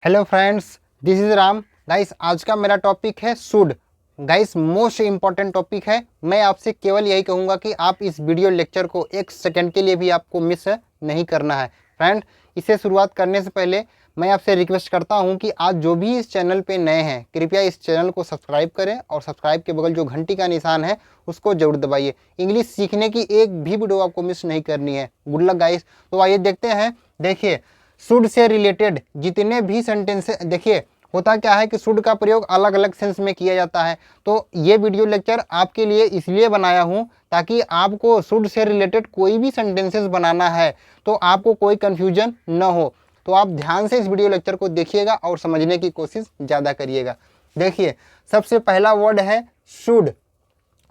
Hello friends, this is Ram. Guys, आज का मेरा टॉपिक है should. Guys, most important topic है। मैं आपसे केवल यही कहूँगा कि आप इस वीडियो लेक्चर को एक सेकंड के लिए भी आपको मिस नहीं करना है। फ्रेंड, इसे शुरुआत करने से पहले मैं आपसे रिक्वेस्ट करता हूं कि आज जो भी इस चैनल पे नए हैं, कृपया इस चैनल को सब्सक्राइब करें और सब्सक्राइब के बगल जो घंटी का निशान है उसको जरूर दबाइए। इंग्लिश सीखने की एक भी वीडियो आपको मिस नहीं करनी है। Good luck guys. तो आइए देखते हैं। देखिए, शुड से रिलेटेड जितने भी सेंटेंस, देखिए होता क्या है कि शुड का प्रयोग अलग अलग सेंस में किया जाता है। तो ये वीडियो लेक्चर आपके लिए इसलिए बनाया हूँ ताकि आपको शुड से रिलेटेड कोई भी सेंटेंसेस बनाना है तो आपको कोई कंफ्यूजन न हो। तो आप ध्यान से इस वीडियो लेक्चर को देखिएगा और समझने की कोशिश ज़्यादा करिएगा। देखिए, सबसे पहला वर्ड है शुड।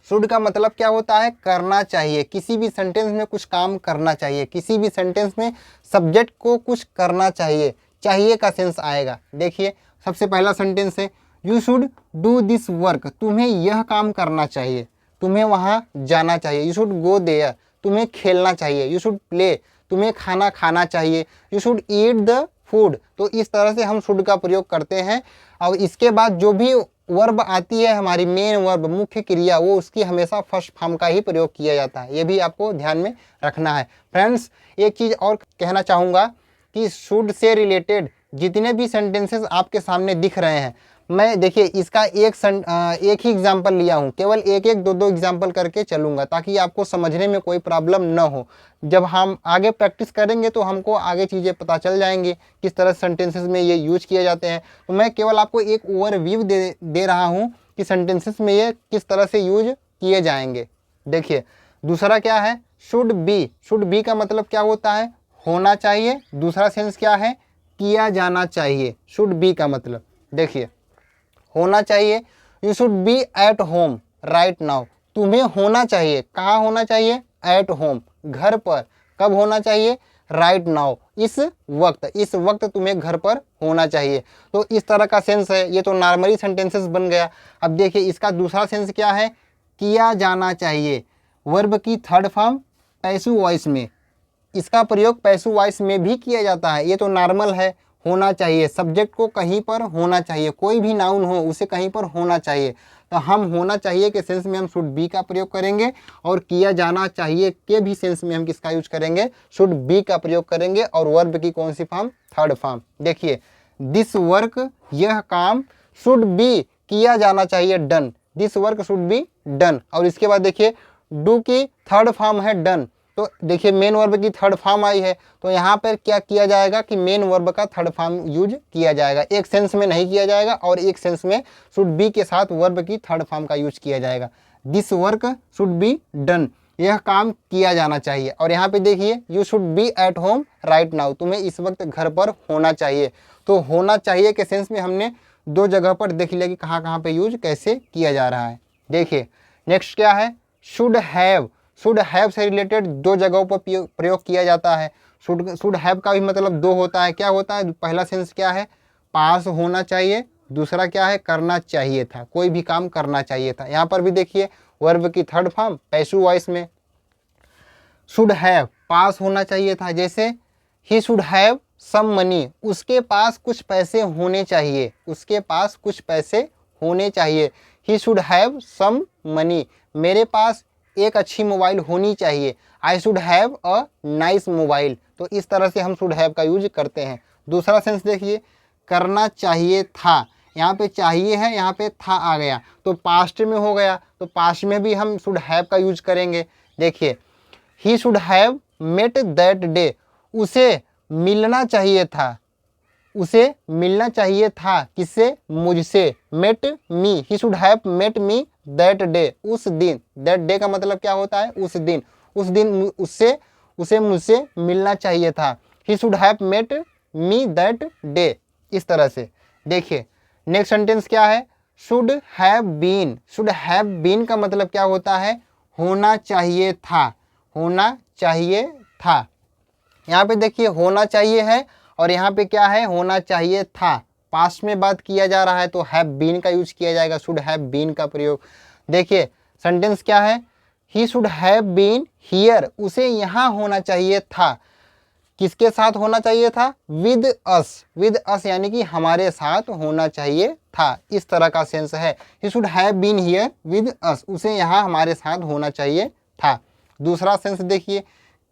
शुड का मतलब क्या होता है? करना चाहिए। किसी भी सेंटेंस में कुछ काम करना चाहिए, किसी भी सेंटेंस में सब्जेक्ट को कुछ करना चाहिए, चाहिए का सेंस आएगा। देखिए, सबसे पहला सेंटेंस है you should do this work. तुम्हें यह काम करना चाहिए, तुम्हें वहाँ जाना चाहिए। You should go there. तुम्हें खेलना चाहिए। You should play. तुम्हें खाना खाना चाहिए। You should eat the food. तो इस तरह से हम शुड का प्रयोग करते हैं। और इसके बाद जो भी वर्ब आती है, हमारी मेन वर्ब, मुख्य क्रिया, वो उसकी हमेशा फर्स्ट फॉर्म का ही प्रयोग किया जाता है। ये भी आपको ध्यान में रखना है। फ्रेंड्स, एक चीज़ और कहना चाहूँगा कि शुड से रिलेटेड जितने भी सेंटेंसेस आपके सामने दिख रहे हैं, मैं देखिए इसका एक ही एग्जाम्पल लिया हूँ। केवल एक एक दो एग्जाम्पल करके चलूँगा ताकि आपको समझने में कोई प्रॉब्लम न हो। जब हम आगे प्रैक्टिस करेंगे तो हमको आगे चीज़ें पता चल जाएंगी किस तरह सेंटेंसेस में ये यूज किए जाते हैं। तो मैं केवल आपको एक ओवरव्यू दे रहा हूँ कि सेंटेंसेस में ये किस तरह से यूज किए जाएंगे। देखिए, दूसरा क्या है? Should be. शुड बी का मतलब क्या होता है? होना चाहिए। दूसरा सेंस क्या है? किया जाना चाहिए। शुड बी का मतलब देखिए, होना चाहिए। You should be at home right now. तुम्हें होना चाहिए। कहाँ होना चाहिए? एट होम, घर पर। कब होना चाहिए? राइट नाउ, इस वक्त। इस वक्त तुम्हें घर पर होना चाहिए। तो इस तरह का सेंस है। ये तो नॉर्मली सेंटेंसेस बन गया। अब देखिए, इसका दूसरा सेंस क्या है? किया जाना चाहिए। वर्ब की थर्ड फॉर्म पैसिव वॉइस में। इसका प्रयोग पैसिव वॉइस में भी किया जाता है। ये तो नॉर्मल है। होना चाहिए, सब्जेक्ट को कहीं पर होना चाहिए। कोई भी नाउन हो उसे कहीं पर होना चाहिए। तो हम होना चाहिए के सेंस में हम शुड बी का प्रयोग करेंगे और किया जाना चाहिए के भी सेंस में हम किसका यूज करेंगे? शुड बी का प्रयोग करेंगे। और वर्ब की कौन सी फॉर्म? Third form. देखिए, दिस वर्क, यह काम, शुड बी, किया जाना चाहिए, done. This work should be done. और इसके बाद देखिए, डू की थर्ड फॉर्म है डन। तो देखिए, मेन वर्ब की थर्ड फॉर्म आई है तो यहाँ पर क्या किया जाएगा कि मेन वर्ब का थर्ड फॉर्म यूज किया जाएगा। एक सेंस में नहीं किया जाएगा और एक सेंस में शुड बी के साथ वर्ब की थर्ड फॉर्म का यूज किया जाएगा। This work should be done, यह काम किया जाना चाहिए। और यहाँ पे देखिए, you should be at home right now. तुम्हें इस वक्त घर पर होना चाहिए। तो होना चाहिए के सेंस में हमने दो जगह पर देख लिया कि कहाँ कहाँ पे यूज कैसे किया जा रहा है। देखिए, नेक्स्ट क्या है? Should have. शुड हैव से रिलेटेड दो जगहों पर प्रयोग किया जाता है। शुड हैव का भी मतलब दो होता है। क्या होता है? पहला सेंस क्या है? पास होना चाहिए। दूसरा क्या है? करना चाहिए था, कोई भी काम करना चाहिए था। यहाँ पर भी देखिए, वर्ब की थर्ड फॉर्म पैसिव वॉइस में शुड हैव, पास होना चाहिए था। जैसे he should have some money, उसके पास कुछ पैसे होने चाहिए। उसके पास कुछ पैसे होने चाहिए। He should have some money, मेरे पास एक अच्छी मोबाइल होनी चाहिए। I should have a nice mobile. तो इस तरह से हम शुड हैव का यूज करते हैं। दूसरा सेंस देखिए, करना चाहिए था। यहाँ पे चाहिए है, यहाँ पे था आ गया तो पास्ट में हो गया। तो पास्ट में भी हम शुड हैव का यूज करेंगे। देखिए, he should have met that day, उसे मिलना चाहिए था। उसे मिलना चाहिए था किससे? मुझसे। Met me, he should have met me that day, उस दिन। दैट डे का मतलब क्या होता है? उस दिन। उस दिन उससे, उसे मुझसे मिलना चाहिए था। He should have met me that day. इस तरह से देखिए, नेक्स्ट सेंटेंस क्या है? Should have been. Should have been का मतलब क्या होता है? होना चाहिए था। होना चाहिए था। यहाँ पे देखिए, होना चाहिए है और यहाँ पे क्या है? होना चाहिए था। पास्ट में बात किया जा रहा है तो हैव बीन का यूज किया जाएगा, शुड हैव बीन का प्रयोग। देखिए, सेंटेंस क्या है? He should have been here, उसे यहाँ होना चाहिए था। किसके साथ होना चाहिए था? विद अस, विद अस यानी कि हमारे साथ होना चाहिए था, इस तरह का सेंस है। He should have been here with us, उसे यहाँ हमारे साथ होना चाहिए था। दूसरा सेंस देखिए,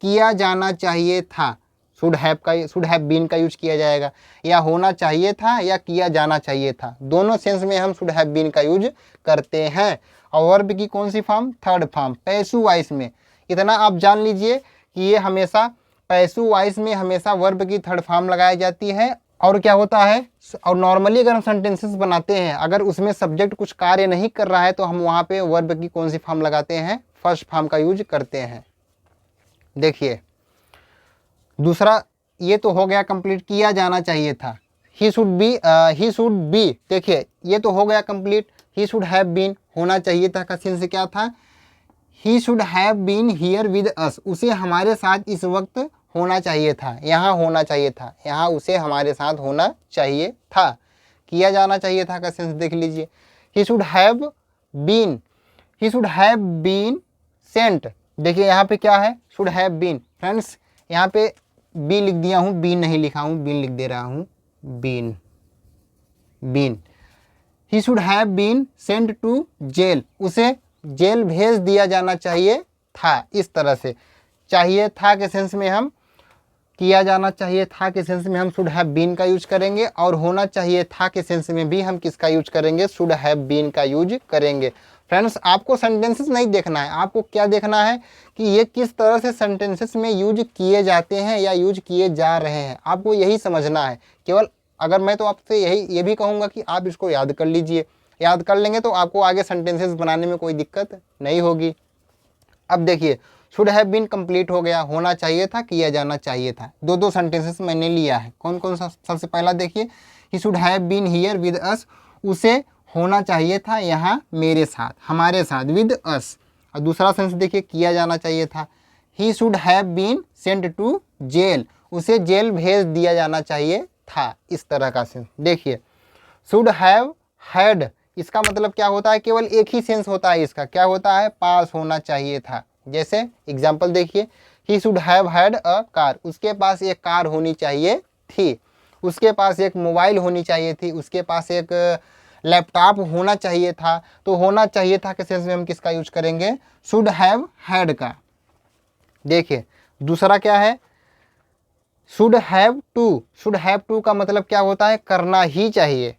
किया जाना चाहिए था, शुड हैव बीन का यूज किया जाएगा, या होना चाहिए था या किया जाना चाहिए था, दोनों सेंस में हम शुड हैव बीन का यूज करते हैं। और वर्ब की कौन सी form? Third form, passive voice में। इतना आप जान लीजिए कि ये हमेशा पैसिव वॉइस में हमेशा वर्ब की थर्ड फॉर्म लगाई जाती है। और क्या होता है, और नॉर्मली अगर हम सेंटेंसेस बनाते हैं, अगर उसमें सब्जेक्ट कुछ कार्य नहीं कर रहा है तो हम वहाँ पे वर्ब की कौन सी फॉर्म लगाते हैं? फर्स्ट फॉर्म का यूज करते हैं। देखिए दूसरा, ये तो हो गया कंप्लीट, किया जाना चाहिए था, ही शुड बी, देखिए ये तो हो गया complete. He should have been, होना चाहिए था का सेंस क्या था? He should have been here with us, उसे हमारे साथ इस वक्त होना चाहिए था, यहाँ होना चाहिए था, यहाँ उसे हमारे साथ होना चाहिए था। किया जाना चाहिए था का सेंस देख लीजिए, he should have been, he should have been sent. देखिए यहाँ पे क्या है? Should have been. फ्रेंड्स यहाँ पे बी लिख दिया हूँ, बीन नहीं लिखा हूँ, बीन लिख दे रहा हूँ, been, been. He should have been sent to jail, उसे जेल भेज दिया जाना चाहिए था, इस तरह से। चाहिए था के सेंस में हम, किया जाना चाहिए था के सेंस में हम शुड हैव बीन का यूज करेंगे, और होना चाहिए था के सेंस में भी हम किसका यूज करेंगे? शुड हैव बीन का यूज करेंगे। फ्रेंड्स आपको सेंटेंसेस नहीं देखना है, आपको क्या देखना है कि ये किस तरह से सेंटेंसेस में यूज किए जाते हैं या यूज किए जा रहे हैं, आपको यही समझना है केवल। अगर मैं तो आपसे ये भी कहूँगा कि आप इसको याद कर लीजिए, याद कर लेंगे तो आपको आगे सेंटेंसेस बनाने में कोई दिक्कत नहीं होगी। अब देखिए शुड हैव बीन कंप्लीट हो गया, होना चाहिए था, किया जाना चाहिए था, दो सेंटेंसेस मैंने लिया है। कौन कौन सा? सबसे पहला देखिए, he should have been here with us, उसे होना चाहिए था यहाँ मेरे साथ, हमारे साथ, विद अस। और दूसरा सेंस देखिए, किया जाना चाहिए था, he should have been sent to jail, उसे जेल भेज दिया जाना चाहिए था, इस तरह का सेंस। देखिए शुड हैव हैड, इसका मतलब क्या होता है? केवल एक ही सेंस होता है इसका, क्या होता है? पास होना चाहिए था। जैसे एग्जाम्पल देखिए, he should have had a car, उसके पास एक कार होनी चाहिए थी, उसके पास एक मोबाइल होनी चाहिए थी, उसके पास एक लैपटॉप होना चाहिए था। तो होना चाहिए था के सेंस में हम किसका यूज करेंगे? शुड हैव हैड का। देखिए दूसरा क्या है? Should have to, should have to का मतलब क्या होता है? करना ही चाहिए।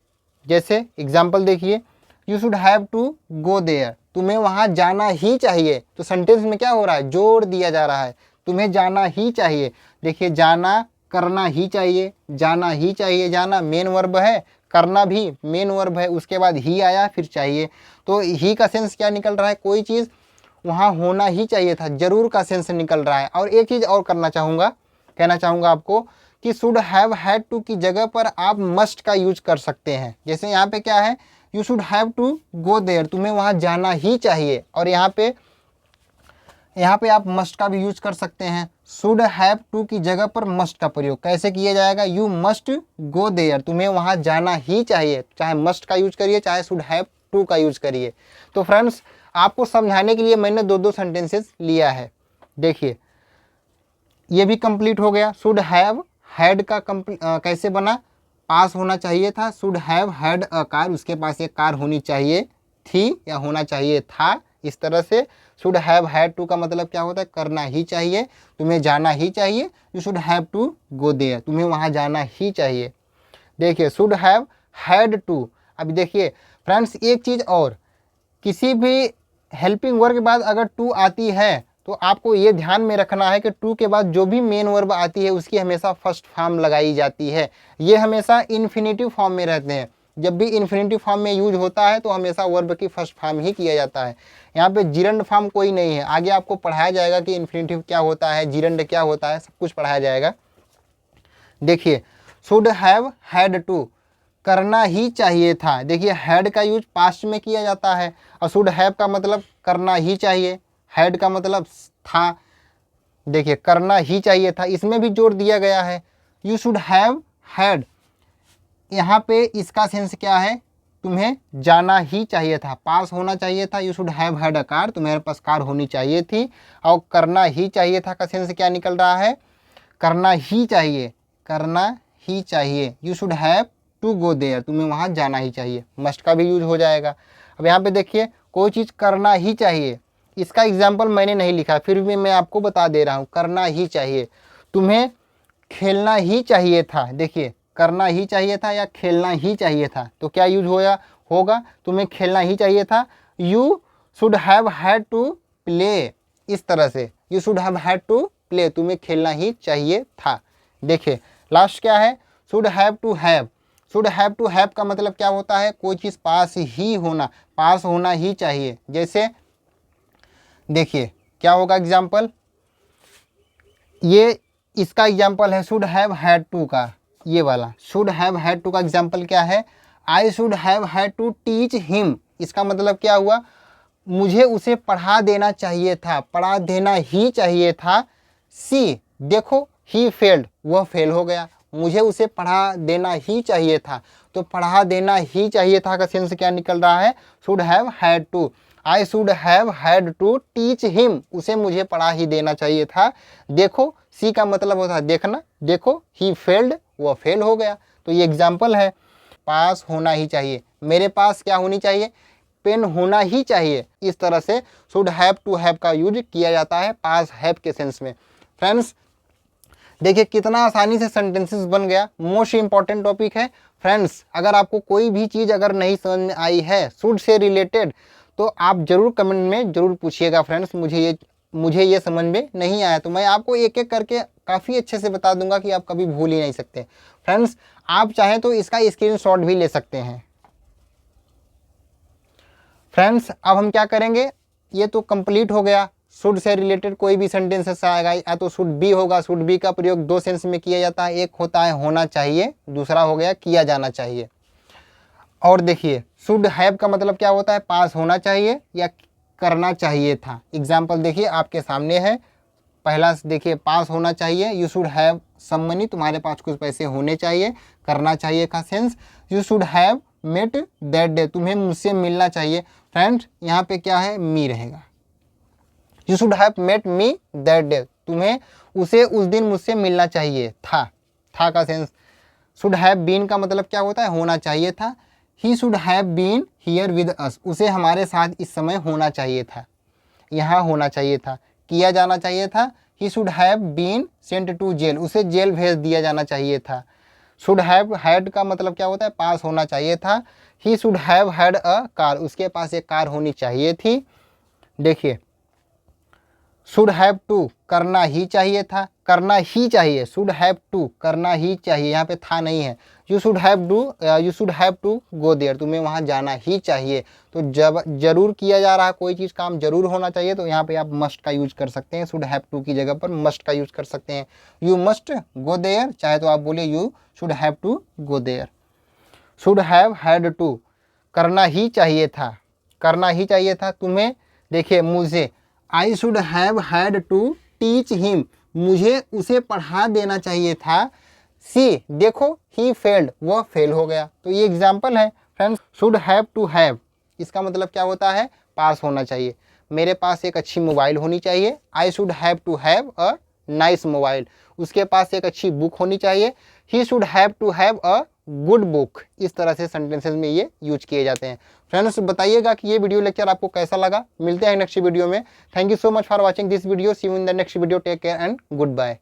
जैसे एग्जाम्पल देखिए, you should have to go there, तुम्हें वहाँ जाना ही चाहिए। तो सेंटेंस में क्या हो रहा है? जोड़ दिया जा रहा है, तुम्हें जाना ही चाहिए। देखिए जाना, करना ही चाहिए, जाना ही चाहिए, जाना मेन वर्ब है, करना भी मेन वर्ब है, उसके बाद ही आया फिर चाहिए। तो ही का सेंस क्या निकल रहा है? कोई चीज़ वहाँ होना ही चाहिए था, जरूर का सेंस निकल रहा है। और एक चीज़ और कहना चाहूँगा आपको कि शुड हैव हैड टू की जगह पर आप मस्ट का यूज कर सकते हैं। जैसे यहाँ पे क्या है? You should have to go there, तुम्हें वहाँ जाना ही चाहिए। और यहाँ पे आप मस्ट का भी यूज कर सकते हैं। शुड हैव टू की जगह पर मस्ट का प्रयोग कैसे किया जाएगा? यू मस्ट गो देयर, तुम्हें वहाँ जाना ही चाहिए। चाहे मस्ट का यूज करिए, चाहे शुड हैव टू का यूज करिए। तो फ्रेंड्स आपको समझाने के लिए मैंने दो सेंटेंसेस लिया है। देखिए ये भी कंप्लीट हो गया। शुड हैव हैड का कैसे बना? पास होना चाहिए था, should have had a car, उसके पास एक कार होनी चाहिए थी या होना चाहिए था, इस तरह से। शुड हैव हैड टू का मतलब क्या होता है? करना ही चाहिए, तुम्हें जाना ही चाहिए। You should have to go there, तुम्हें वहाँ जाना ही चाहिए। देखिए शुड हैव हैड टू। अभी देखिए फ्रेंड्स एक चीज़ और, किसी भी हेल्पिंग वर्ब के बाद अगर टू आती है तो आपको ये ध्यान में रखना है कि टू के बाद जो भी मेन वर्ब आती है उसकी हमेशा फर्स्ट फॉर्म लगाई जाती है। ये हमेशा इन्फिनेटिव फॉर्म में रहते हैं। जब भी इन्फिनेटिव फॉर्म में यूज होता है तो हमेशा वर्ब की फर्स्ट फॉर्म ही किया जाता है। यहाँ पे जिरंड फॉर्म कोई नहीं है। आगे आपको पढ़ाया जाएगा कि इन्फिनेटिव क्या होता है, जिरंड क्या होता है, सब कुछ पढ़ाया जाएगा। देखिए शुड हैव हैड टू, करना ही चाहिए था। देखिए हैड का यूज पास्ट में किया जाता है और शुड हैव का मतलब करना ही चाहिए, हैड का मतलब था। देखिए करना ही चाहिए था, इसमें भी जोड़ दिया गया है। यू शुड हैव हैड, यहाँ पे इसका सेंस क्या है? तुम्हें जाना ही चाहिए था, पास होना चाहिए था। You should have had a car, तुम्हारे पास कार होनी चाहिए थी। और करना ही चाहिए था का सेंस क्या निकल रहा है? करना ही चाहिए, करना ही चाहिए, you should have to go there, तुम्हें वहाँ जाना ही चाहिए, मस्ट का भी यूज हो जाएगा। अब यहाँ पे देखिए कोई चीज़ करना ही चाहिए, इसका एग्जाम्पल मैंने नहीं लिखा, फिर भी मैं आपको बता दे रहा हूँ, करना ही चाहिए, तुम्हें खेलना ही चाहिए था, देखिए करना ही चाहिए था या खेलना ही चाहिए था, तो क्या यूज होगा, तुम्हें खेलना ही चाहिए था, you should have had to play, इस तरह से you should have had to play, तुम्हें खेलना ही चाहिए था। देखिए लास्ट क्या है, should have to have, should have to have का मतलब क्या होता है, कोई चीज़ पास ही होना, पास होना ही चाहिए। जैसे देखिए क्या होगा एग्जाम्पल, ये इसका एग्जाम्पल है शुड हैव हैड टू का, ये वाला शुड हैव हैड टू का एग्जाम्पल क्या है, I should have had to teach him, इसका मतलब क्या हुआ, मुझे उसे पढ़ा देना चाहिए था, पढ़ा देना ही चाहिए था। सी देखो ही फेल्ड, वह फेल हो गया, मुझे उसे पढ़ा देना ही चाहिए था, तो पढ़ा देना ही चाहिए था का सेंस क्या निकल रहा है, should have had to, I should have had to teach him, उसे मुझे पढ़ा ही देना चाहिए था। देखो सी का मतलब होता है देखना, देखो ही फेल्ड, वह फेल हो गया, तो ये एग्जाम्पल है। पास होना ही चाहिए, मेरे पास क्या होनी चाहिए, पेन होना ही चाहिए, इस तरह से शुड हैव टू हैव का यूज किया जाता है पास हैव के सेंस में। फ्रेंड्स देखिए कितना आसानी से सेंटेंसेस बन गया, मोस्ट इंपॉर्टेंट टॉपिक है। फ्रेंड्स अगर आपको कोई भी चीज़ अगर नहीं समझ में आई है शुड से रिलेटेड, तो आप जरूर कमेंट में जरूर पूछिएगा फ्रेंड्स, मुझे ये समझ में नहीं आया, तो मैं आपको एक एक करके काफ़ी अच्छे से बता दूंगा कि आप कभी भूल ही नहीं सकते। फ्रेंड्स आप चाहें तो इसका स्क्रीनशॉट भी ले सकते हैं। फ्रेंड्स अब हम क्या करेंगे, ये तो कंप्लीट हो गया, शुड से रिलेटेड कोई भी सेंटेंसेस आएगा या तो शुड बी होगा, शुड बी का प्रयोग दो सेंस में किया जाता है, एक होता है होना चाहिए, दूसरा हो गया किया जाना चाहिए। और देखिए शुड हैव का मतलब क्या होता है, पास होना चाहिए या करना चाहिए था। एग्जाम्पल देखिए आपके सामने है, पहला देखिए पास होना चाहिए, you should have some money, तुम्हारे पास कुछ पैसे होने चाहिए, करना चाहिए का sense, you should have met that day, तुम्हें मुझसे मिलना चाहिए। फ्रेंड्स यहाँ पे क्या है, मी रहेगा, you should have met me that day, तुम्हें उसे उस दिन मुझसे मिलना चाहिए था का सेंस। शुड हैव बीन का मतलब क्या होता है, होना चाहिए था, he should have been here with us, उसे हमारे साथ इस समय होना चाहिए था, यहाँ होना चाहिए था। किया जाना चाहिए था, he should have been sent to jail, उसे जेल भेज दिया जाना चाहिए था। शुड हैव हैड का मतलब क्या होता है, पास होना चाहिए था, he should have had a car, उसके पास एक कार होनी चाहिए थी। देखिए शुड हैव टू करना ही चाहिए था, करना ही चाहिए, शुड हैव टू करना ही चाहिए, यहाँ पे था नहीं है, you should have to go there, तुम्हें वहाँ जाना ही चाहिए, तो जब जरूर किया जा रहा कोई चीज़ काम जरूर होना चाहिए, तो यहाँ पे आप मस्ट का यूज कर सकते हैं, शुड हैव टू की जगह पर मस्ट का यूज कर सकते हैं, यू मस्ट गो देयर, चाहे तो आप बोले you should have to go there. Should have had to करना ही चाहिए था, करना ही चाहिए था तुम्हें, देखिए मुझे, I should have had to teach him, मुझे उसे पढ़ा देना चाहिए था। सी देखो ही फेल्ड, वह फेल हो गया, तो ये एग्जाम्पल है। Friends should have to have इसका मतलब क्या होता है, पास होना चाहिए, मेरे पास एक अच्छी मोबाइल होनी चाहिए, I should have to have a nice mobile, उसके पास एक अच्छी बुक होनी चाहिए, he should have to have a good book, इस तरह से सेंटेंसेस में ये यूज किए जाते हैं। फ्रेंड्स बताइएगा कि ये वीडियो लेक्चर आपको कैसा लगा, मिलते हैं नेक्स्ट वीडियो में। Thank you so much for watching this video, see you in the next video, take care and good bye.